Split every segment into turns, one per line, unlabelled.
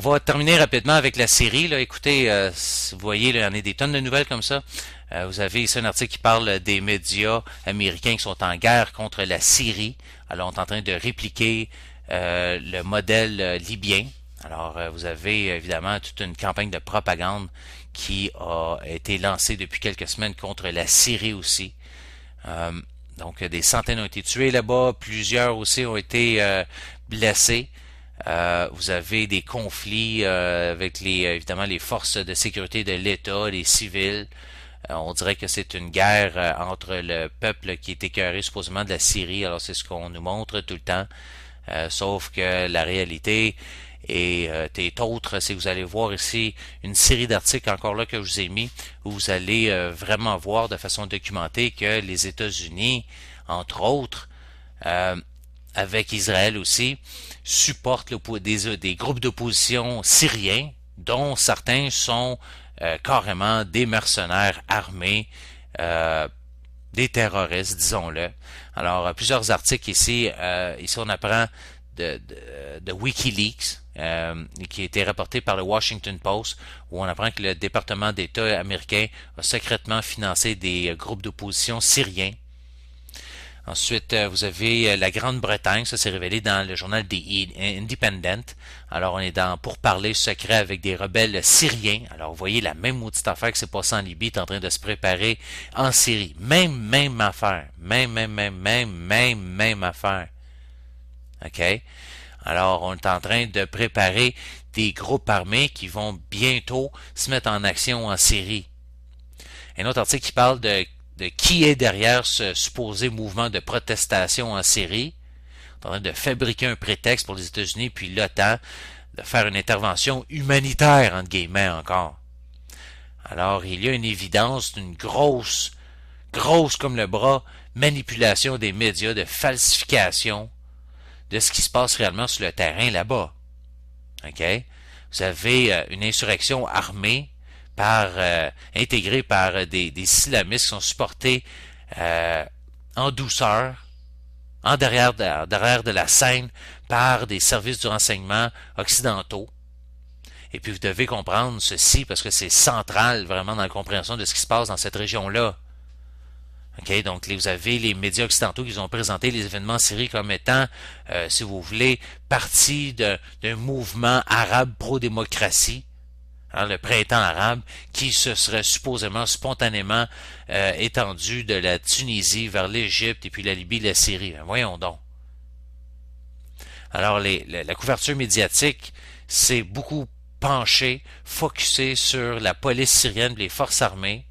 On va terminer rapidement avec la Syrie. Là. Écoutez, vous voyez, là, il y en a des tonnes de nouvelles comme ça. Vous avez ici un article qui parle des médias américains qui sont en guerre contre la Syrie. Alors, on est en train de répliquer le modèle libyen. Alors, vous avez évidemment toute une campagne de propagande qui a été lancée depuis quelques semaines contre la Syrie aussi. Euh, donc, des centaines ont été tués là-bas, plusieurs aussi ont été blessés. Vous avez des conflits avec évidemment les forces de sécurité de l'État, les civils. On dirait que c'est une guerre entre le peuple qui est écœuré supposément de la Syrie. Alors c'est ce qu'on nous montre tout le temps. Sauf que la réalité est autre. Si vous allez voir ici une série d'articles encore là que je vous ai mis, où vous allez vraiment voir de façon documentée que les États-Unis, entre autres, avec Israël aussi, supportent des groupes d'opposition syriens, dont certains sont carrément des mercenaires armés, des terroristes, disons-le. Alors, plusieurs articles ici. Ici, on apprend de WikiLeaks, qui a été rapporté par le Washington Post, où on apprend que le département d'État américain a secrètement financé des groupes d'opposition syriens. Ensuite, vous avez la Grande-Bretagne, ça s'est révélé dans le journal The Independent. Alors, on est dans pourparlers secrets avec des rebelles syriens. Alors, vous voyez la même maudite affaire que s'est passée en Libye, est en train de se préparer en Syrie. Même affaire. Même affaire. OK? Alors, on est en train de préparer des groupes armés qui vont bientôt se mettre en action en Syrie. Un autre article qui parle de qui est derrière ce supposé mouvement de protestation en Syrie. On est en train de fabriquer un prétexte pour les États-Unis puis l'OTAN de faire une intervention humanitaire, entre guillemets, encore. Alors, il y a une évidence d'une grosse comme le bras, manipulation des médias, de falsification de ce qui se passe réellement sur le terrain là-bas. OK? Vous avez une insurrection armée intégrés par des islamistes qui sont supportés en douceur, derrière de la scène, par des services du renseignement occidentaux. Et puis vous devez comprendre ceci parce que c'est central vraiment dans la compréhension de ce qui se passe dans cette région-là. Okay, donc vous avez les médias occidentaux qui ont présenté les événements en Syrie comme étant, si vous voulez, partie d'un mouvement arabe pro-démocratie. Le printemps arabe, qui se serait supposément spontanément étendu de la Tunisie vers l'Égypte et puis la Libye et la Syrie. Ben, voyons donc. Alors, la couverture médiatique s'est beaucoup penchée, focusée sur la police syrienne et les forces armées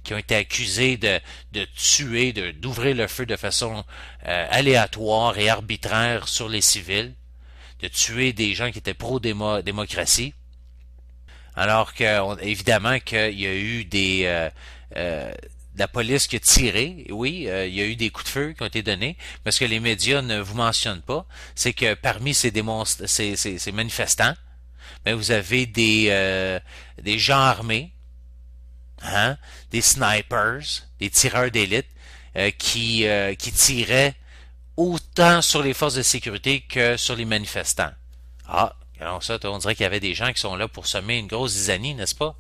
qui ont été accusées de tuer, d'ouvrir le feu de façon aléatoire et arbitraire sur les civils, de tuer des gens qui étaient pro-démocratie. Alors que, évidemment, qu'il y a eu de la police qui a tiré, oui, il y a eu des coups de feu qui ont été donnés, mais ce que les médias ne vous mentionnent pas, c'est que parmi ces manifestants, ben, vous avez des gens armés, hein, des snipers, des tireurs d'élite, qui tiraient autant sur les forces de sécurité que sur les manifestants. Ah, alors ça, on dirait qu'il y avait des gens qui sont là pour semer une grosse zizanie, n'est-ce pas?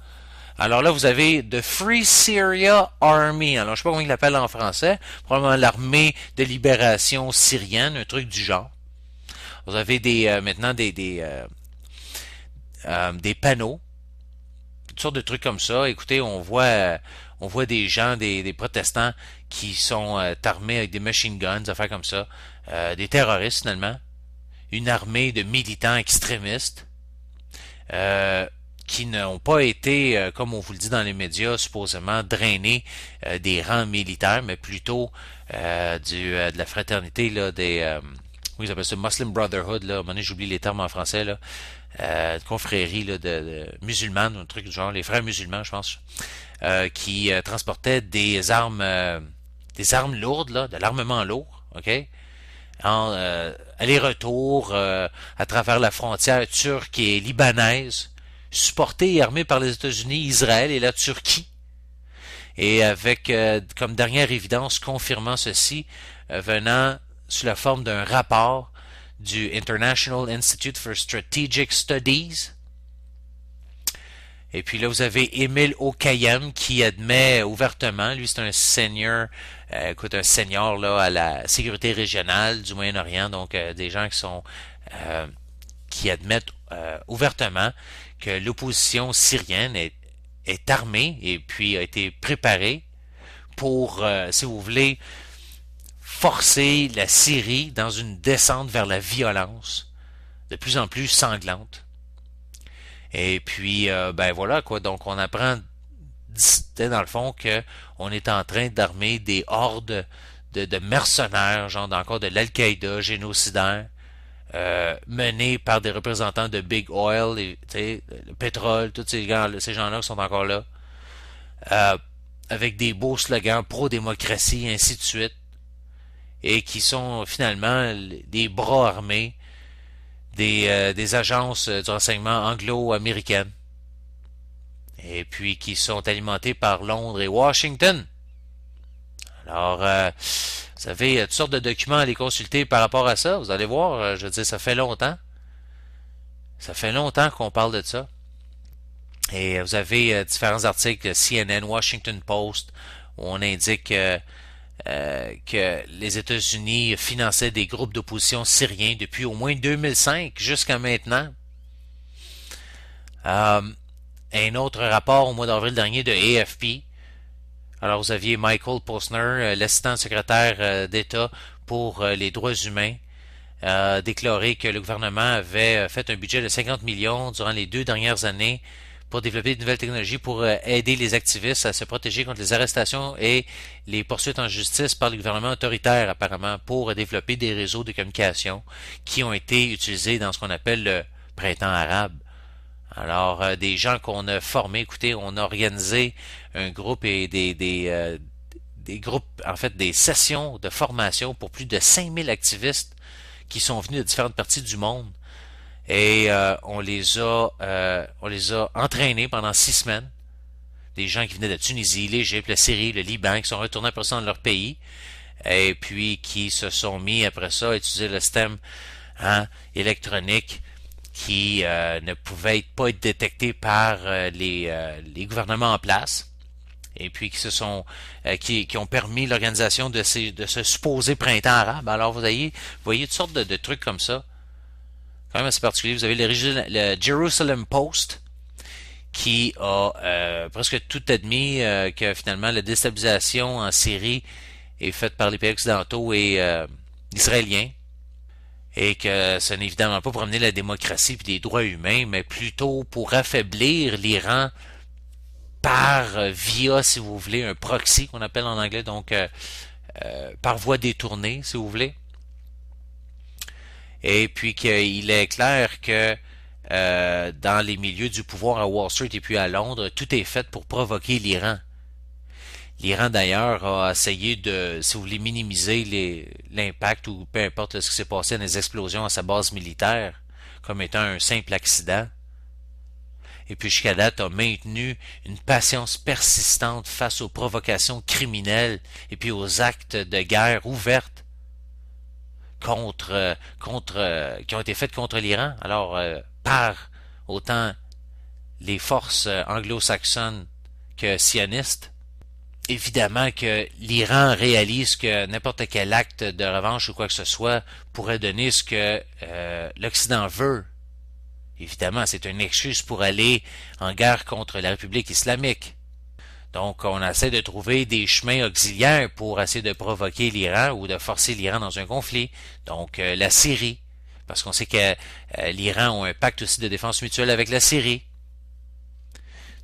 Alors là, vous avez The Free Syria Army. Alors, je sais pas comment ils l'appellent en français. Probablement l'armée de libération syrienne, un truc du genre. Vous avez maintenant des panneaux, toutes sortes de trucs comme ça. Écoutez, on voit des gens, des protestants qui sont armés avec des machine guns, des affaires comme ça, des terroristes finalement, une armée de militants extrémistes qui n'ont pas été, comme on vous le dit dans les médias, supposément drainés des rangs militaires, mais plutôt de la fraternité là, oui, ils appellent ça Muslim Brotherhood, là, à un moment donné, j'oublie les termes en français, là, confrérie là, de musulmanes, un truc du genre, les frères musulmans, je pense, qui transportaient des armes lourdes, là, de l'armement lourd, ok, en aller-retour à travers la frontière turque et libanaise, supporté et armé par les États-Unis, Israël et la Turquie. Et avec comme dernière évidence confirmant ceci, venant sous la forme d'un rapport du International Institute for Strategic Studies, Et puis là, vous avez Émile Okayem qui admet ouvertement, lui c'est un senior, écoute, un senior là à la sécurité régionale du Moyen-Orient, donc des gens qui admettent ouvertement que l'opposition syrienne est armée et puis a été préparée pour, si vous voulez, forcer la Syrie dans une descente vers la violence de plus en plus sanglante. Et puis, ben voilà quoi. Donc, on apprend dans le fond que on est en train d'armer des hordes de mercenaires, genre encore de l'Al-Qaïda génocidaire, menés par des représentants de Big Oil, le pétrole, tous ces gens-là qui sont encore là, avec des beaux slogans pro-démocratie, ainsi de suite, et qui sont finalement des bras armés des agences du renseignement anglo-américaines, et puis qui sont alimentés par Londres et Washington. Alors, vous avez toutes sortes de documents à les consulter par rapport à ça. Vous allez voir, je veux dire, ça fait longtemps. Ça fait longtemps qu'on parle de ça. Et vous avez différents articles CNN, Washington Post, où on indique que les États-Unis finançaient des groupes d'opposition syriens depuis au moins 2005 jusqu'à maintenant. Un autre rapport au mois d'avril dernier de AFP. Alors vous aviez Michael Posner, l'assistant secrétaire d'État pour les droits humains, déclaré que le gouvernement avait fait un budget de 50 millions durant les 2 dernières années pour développer de nouvelles technologies pour aider les activistes à se protéger contre les arrestations et les poursuites en justice par le gouvernement autoritaire, apparemment, pour développer des réseaux de communication qui ont été utilisés dans ce qu'on appelle le printemps arabe. Alors, des gens qu'on a formés, écoutez, on a organisé un groupe et des groupes, en fait, des sessions de formation pour plus de 5000 activistes qui sont venus de différentes parties du monde. Et on les a entraînés pendant 6 semaines. Des gens qui venaient de Tunisie, l'Égypte, la Syrie, le Liban, qui sont retournés après ça dans leur pays, et puis qui se sont mis après ça à utiliser le système électronique qui ne pouvait pas être détecté par les gouvernements en place, et puis qui ont permis l'organisation de ce supposé printemps arabe. Alors vous voyez toutes sortes de trucs comme ça. Quand même assez particulier. Vous avez le Jerusalem Post qui a presque tout admis que finalement la déstabilisation en Syrie est faite par les pays occidentaux et israéliens, et que ce n'est évidemment pas pour amener la démocratie et des droits humains, mais plutôt pour affaiblir l'Iran via, si vous voulez, un proxy qu'on appelle en anglais, donc par voie détournée, si vous voulez. Et puis qu'il est clair que dans les milieux du pouvoir à Wall Street et puis à Londres, tout est fait pour provoquer l'Iran. L'Iran d'ailleurs a essayé de, si vous voulez, minimiser l'impact ou peu importe ce qui s'est passé dans les explosions à sa base militaire comme étant un simple accident. Et puis jusqu'à date a maintenu une patience persistante face aux provocations criminelles et puis aux actes de guerre ouvertes qui ont été faites contre l'Iran. Alors par autant les forces anglo-saxonnes que sionistes. Évidemment que l'Iran réalise que n'importe quel acte de revanche ou quoi que ce soit pourrait donner ce que l'Occident veut. Évidemment, c'est une excuse pour aller en guerre contre la République islamique. Donc, on essaie de trouver des chemins auxiliaires pour essayer de provoquer l'Iran ou de forcer l'Iran dans un conflit. Donc, la Syrie, parce qu'on sait que l'Iran a un pacte aussi de défense mutuelle avec la Syrie.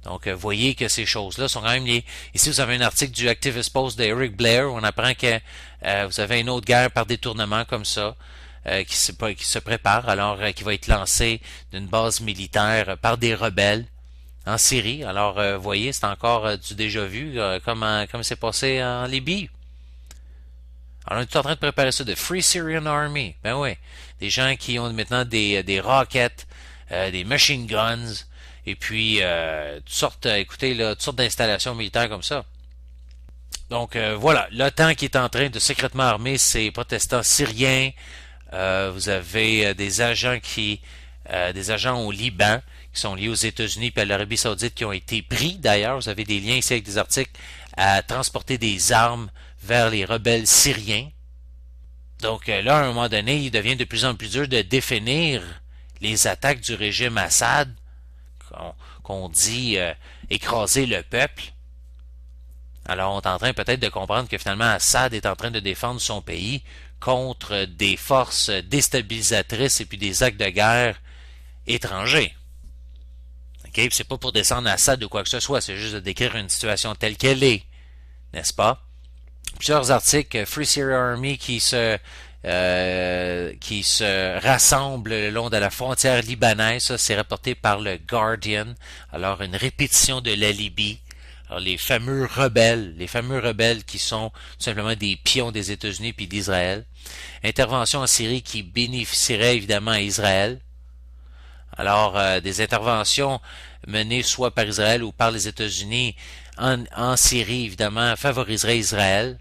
Donc, voyez que ces choses-là sont quand même liées. Ici, vous avez un article du Activist Post d'Eric Blair où on apprend que vous avez une autre guerre par détournement comme ça qui se prépare, alors qui va être lancée d'une base militaire par des rebelles en Syrie. Alors, voyez, c'est encore du déjà vu, comme c'est passé en Libye. Alors, on est tout en train de préparer ça, de Free Syrian Army. Ben oui, des gens qui ont maintenant des rockets, des machine guns, et puis toutes sortes d'installations militaires comme ça. Donc voilà, l'OTAN qui est en train de secrètement armer ces protestants syriens. Vous avez des agents au Liban qui qui sont liés aux États-Unis et à l'Arabie Saoudite qui ont été pris. D'ailleurs, vous avez des liens ici avec des articles à transporter des armes vers les rebelles syriens. Donc là, à un moment donné, il devient de plus en plus dur de définir les attaques du régime Assad, qu'on dit écraser le peuple. Alors on est en train peut-être de comprendre que finalement Assad est en train de défendre son pays contre des forces déstabilisatrices et puis des actes de guerre étrangers. Okay? C'est pas pour descendre Assad ou quoi que ce soit, c'est juste de décrire une situation telle qu'elle est, n'est-ce pas? Plusieurs articles, Free Syria Army qui se rassemble le long de la frontière libanaise, ça c'est rapporté par le Guardian. Alors une répétition de la Libye. Alors les fameux rebelles qui sont tout simplement des pions des États-Unis puis d'Israël. Intervention en Syrie qui bénéficierait évidemment à Israël. Alors des interventions menées soit par Israël ou par les États-Unis en Syrie évidemment favoriseraient Israël.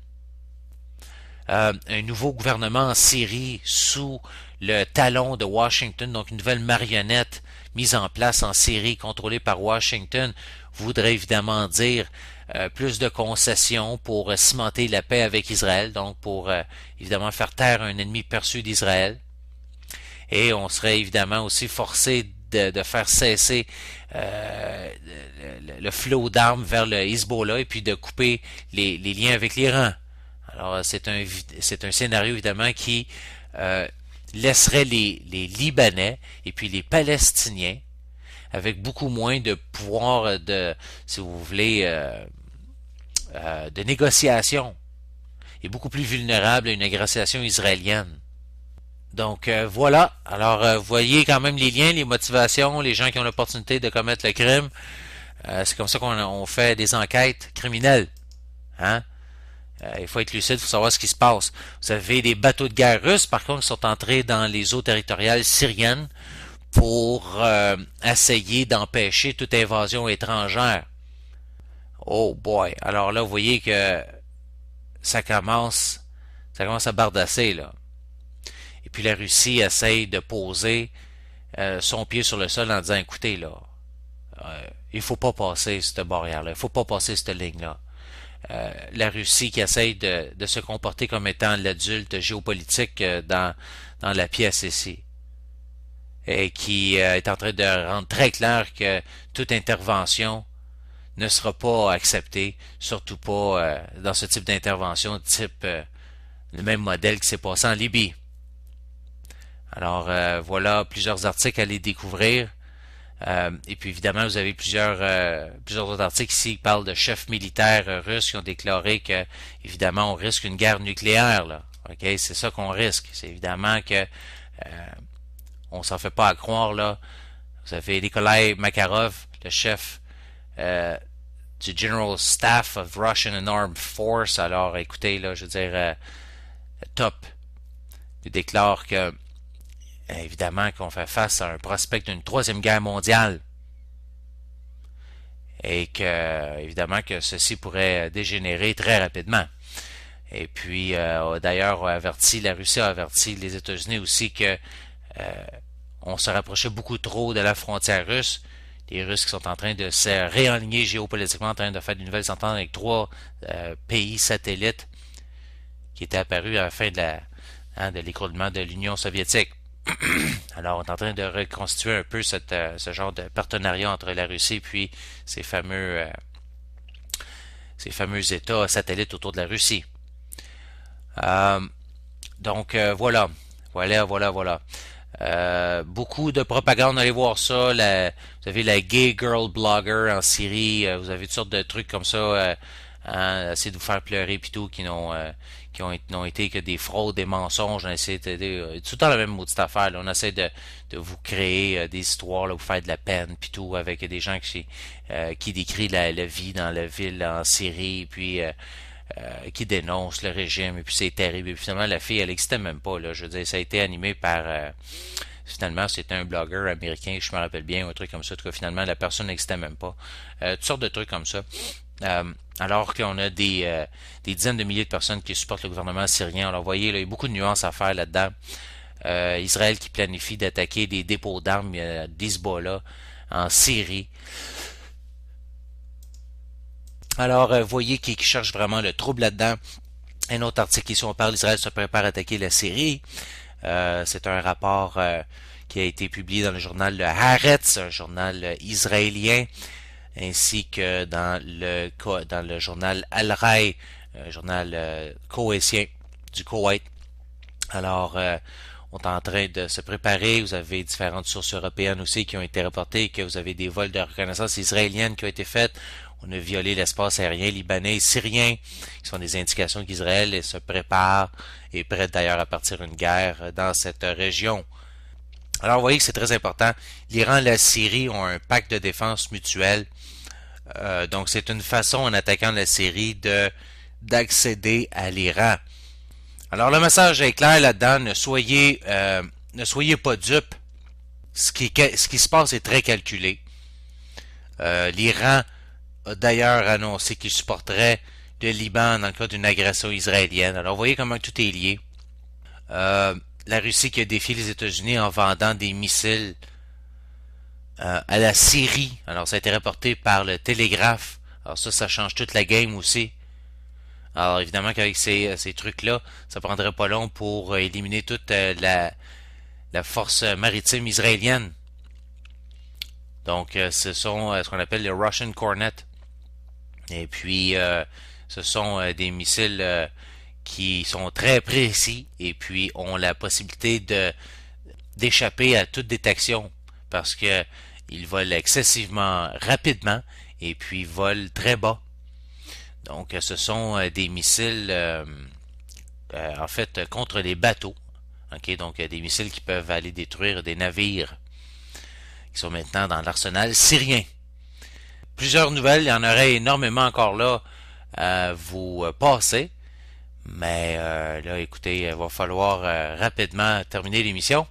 Un nouveau gouvernement en Syrie sous le talon de Washington, donc une nouvelle marionnette mise en place en Syrie, contrôlée par Washington, voudrait évidemment dire plus de concessions pour cimenter la paix avec Israël, donc pour évidemment faire taire un ennemi perçu d'Israël. Et on serait évidemment aussi forcé de faire cesser le flot d'armes vers le Hezbollah et puis de couper les liens avec l'Iran. Alors c'est un scénario évidemment qui laisserait les Libanais et puis les Palestiniens avec beaucoup moins de pouvoir de, si vous voulez, de négociation et beaucoup plus vulnérables à une négociation israélienne. Donc voilà, alors vous voyez quand même les liens, les motivations, les gens qui ont l'opportunité de commettre le crime. C'est comme ça qu'on fait des enquêtes criminelles. Hein? Il faut être lucide, il faut savoir ce qui se passe. Vous avez des bateaux de guerre russes, par contre, qui sont entrés dans les eaux territoriales syriennes pour essayer d'empêcher toute invasion étrangère. Oh boy! Alors là, vous voyez que ça commence à bardasser, là. Et puis la Russie essaye de poser son pied sur le sol en disant, écoutez, là, il faut pas passer cette barrière-là, il faut pas passer cette ligne-là. La Russie qui essaye de se comporter comme étant l'adulte géopolitique dans la pièce ici. Et qui est en train de rendre très clair que toute intervention ne sera pas acceptée, surtout pas dans ce type d'intervention, type le même modèle qui s'est passé en Libye. Alors voilà plusieurs articles à les découvrir. Et puis évidemment, vous avez plusieurs autres articles ici qui parlent de chefs militaires russes qui ont déclaré que, évidemment, on risque une guerre nucléaire, là. OK? C'est ça qu'on risque. C'est évidemment que on s'en fait pas à croire, là. Vous avez Nikolai Makarov, le chef du General Staff of Russian and Armed Force. Alors, écoutez, là, je veux dire, top. Il déclare que évidemment qu'on fait face à un prospect d'une troisième guerre mondiale et que évidemment que ceci pourrait dégénérer très rapidement. Et puis d'ailleurs la Russie a averti les États-Unis aussi que on se rapprochait beaucoup trop de la frontière russe. Les Russes qui sont en train de se réaligner géopolitiquement, en train de faire de nouvelles ententes avec 3 pays satellites qui étaient apparus à la fin de l'écroulement de l'Union soviétique. Alors, on est en train de reconstituer un peu ce genre de partenariat entre la Russie et puis ces fameux États satellites autour de la Russie. Donc, voilà. Beaucoup de propagande, allez voir ça. Vous avez la Gay Girl Blogger en Syrie. Vous avez toutes sortes de trucs comme ça. Essayer de vous faire pleurer puis tout, qui n'ont été que des fraudes, des mensonges. On essaie tout le temps la même maudite affaire. Là. On essaie de vous créer des histoires, là, vous faire de la peine puis tout, avec des gens qui décrivent la vie dans la ville en Syrie, puis qui dénoncent le régime, et puis c'est terrible. Et puis finalement, la fille, elle n'existait même pas. Là. Je veux dire, ça a été animé par finalement, c'était un blogueur américain, je me rappelle bien, un truc comme ça. En tout cas, finalement, la personne n'existait même pas. Toutes sortes de trucs comme ça. Alors qu'on a des dizaines de milliers de personnes qui supportent le gouvernement syrien. Alors, vous voyez, là, il y a beaucoup de nuances à faire là-dedans. Israël qui planifie d'attaquer des dépôts d'armes d'Hezbollah en Syrie. Alors, voyez qui cherche vraiment le trouble là-dedans. Un autre article ici, on parle d'Israël se prépare à attaquer la Syrie. C'est un rapport qui a été publié dans le journal Le Haaretz, un journal israélien, ainsi que dans le journal Al-Rai, un journal koweïtien du Koweït. Alors, on est en train de se préparer. Vous avez différentes sources européennes aussi qui ont été rapportées, que vous avez des vols de reconnaissance israélienne qui ont été faits. On a violé l'espace aérien libanais et syrien, qui sont des indications qu'Israël se prépare et est prête d'ailleurs à partir une guerre dans cette région. Alors, vous voyez que c'est très important. L'Iran et la Syrie ont un pacte de défense mutuelle. Donc, c'est une façon, en attaquant la Syrie, d'accéder à l'Iran. Alors, le message est clair là-dedans. Ne soyez pas dupes. Ce qui se passe est très calculé. L'Iran a d'ailleurs annoncé qu'il supporterait le Liban dans le cas d'une agression israélienne. Alors, vous voyez comment tout est lié. La Russie qui a défié les États-Unis en vendant des missiles à la Syrie. Alors, ça a été rapporté par le Télégraphe. Alors ça change toute la game aussi. Alors, évidemment qu'avec ces trucs-là, ça prendrait pas long pour éliminer toute la force maritime israélienne. Donc, ce sont ce qu'on appelle les Russian Cornet. Et puis, ce sont des missiles qui sont très précis et puis ont la possibilité d'échapper à toute détection parce que ils volent excessivement rapidement et puis volent très bas. Donc, ce sont des missiles, en fait, contre les bateaux. Okay? Donc, des missiles qui peuvent aller détruire des navires qui sont maintenant dans l'arsenal syrien. Plusieurs nouvelles, il y en aurait énormément encore là à vous passer. Mais là, écoutez, il va falloir rapidement terminer l'émission.